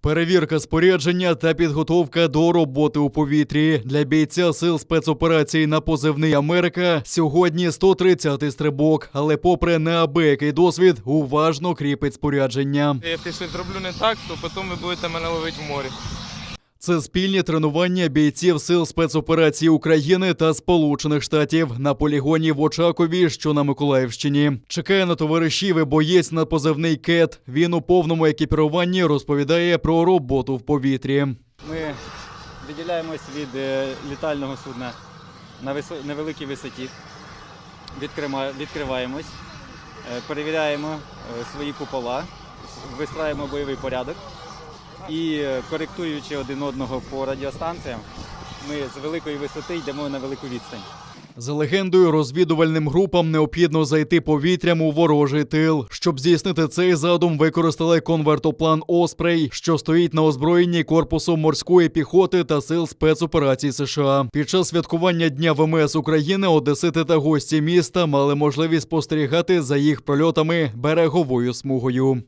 Перевірка спорядження та підготовка до роботи у повітрі. Для бійця сил спецоперації на позивний «Америка» сьогодні 130-й стрибок, але попри неабиякий досвід, уважно кріпить спорядження. Якщо щось зроблю не так, то потім ви будете мене ловити в морі. Це спільні тренування бійців сил спецоперації України та Сполучених Штатів на полігоні в Очакові, що на Миколаївщині. Чекає на товаришів і боєць на позивний «Кет». Він у повному екіпіруванні розповідає про роботу в повітрі. Ми відділяємось від літального судна на невеликій висоті, відкриваємось, перевіряємо свої купола, вистраюємо бойовий порядок і, коректуючи один одного по радіостанціям, ми з великої висоти йдемо на велику відстань. За легендою, розвідувальним групам необхідно зайти повітрям у ворожий тил. Щоб здійснити цей задум, використали конвертоплан «Оспрей», що стоїть на озброєнні корпусу морської піхоти та сил спецоперацій США. Під час святкування Дня ВМС України одесити та гості міста мали можливість спостерігати за їх прольотами береговою смугою.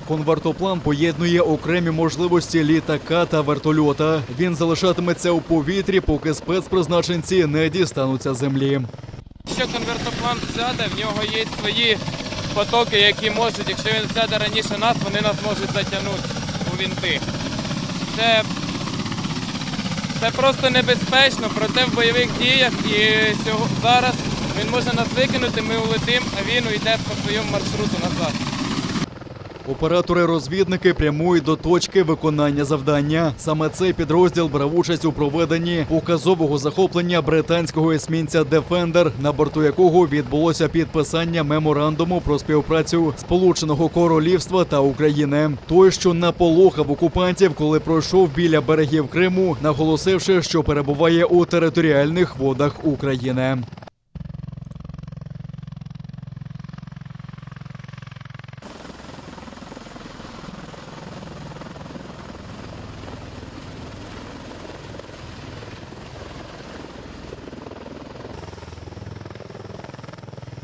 Конвертоплан поєднує окремі можливості літака та вертольота. Він залишатиметься у повітрі, поки спецпризначенці не дістануться землі. Якщо конвертоплан сяде, в нього є свої потоки, які можуть, якщо він сяде раніше нас, вони нас можуть затягнути у вінти. Це просто небезпечно, проте в бойових діях і зараз він може нас викинути, ми улетимо, а він уйде по своєму маршруту назад. Оператори-розвідники прямують до точки виконання завдання. Саме цей підрозділ брав участь у проведенні показового захоплення британського есмінця «Дефендер», на борту якого відбулося підписання меморандуму про співпрацю Сполученого Королівства та України. Той, що наполохав окупантів, коли пройшов біля берегів Криму, наголосивши, що перебуває у територіальних водах України.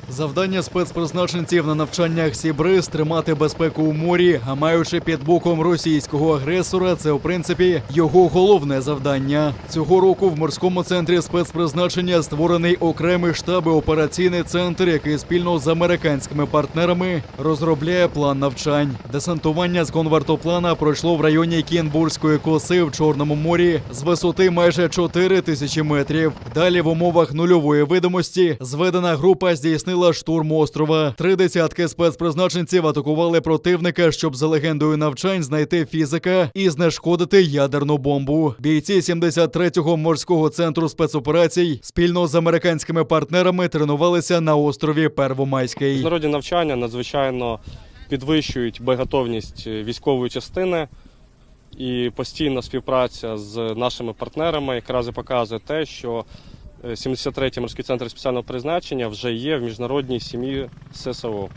Завдання спецпризначенців на навчаннях «Сібриз» – тримати безпеку у морі, а маючи під боком російського агресора – це, в принципі, його головне завдання. Цього року в морському центрі спецпризначення створений окремий штаб і операційний центр, який спільно з американськими партнерами розробляє план навчань. Десантування з конвертоплана пройшло в районі Кінбурзької коси в Чорному морі з висоти майже 4000 метрів. Далі в умовах нульової видимості зведена група здійснила штурм острова. 3 десятки спецпризначенців атакували противника, щоб за легендою навчань знайти фізика і знешкодити ядерну бомбу. Бійці 73-го морського центру спецоперацій спільно з американськими партнерами тренувалися на острові Первомайський. Міжнародні навчання надзвичайно підвищують боєготовність військової частини, і постійна співпраця з нашими партнерами якраз і показує те, що 73-й морський центр спеціального призначення вже є в міжнародній сім'ї ССО.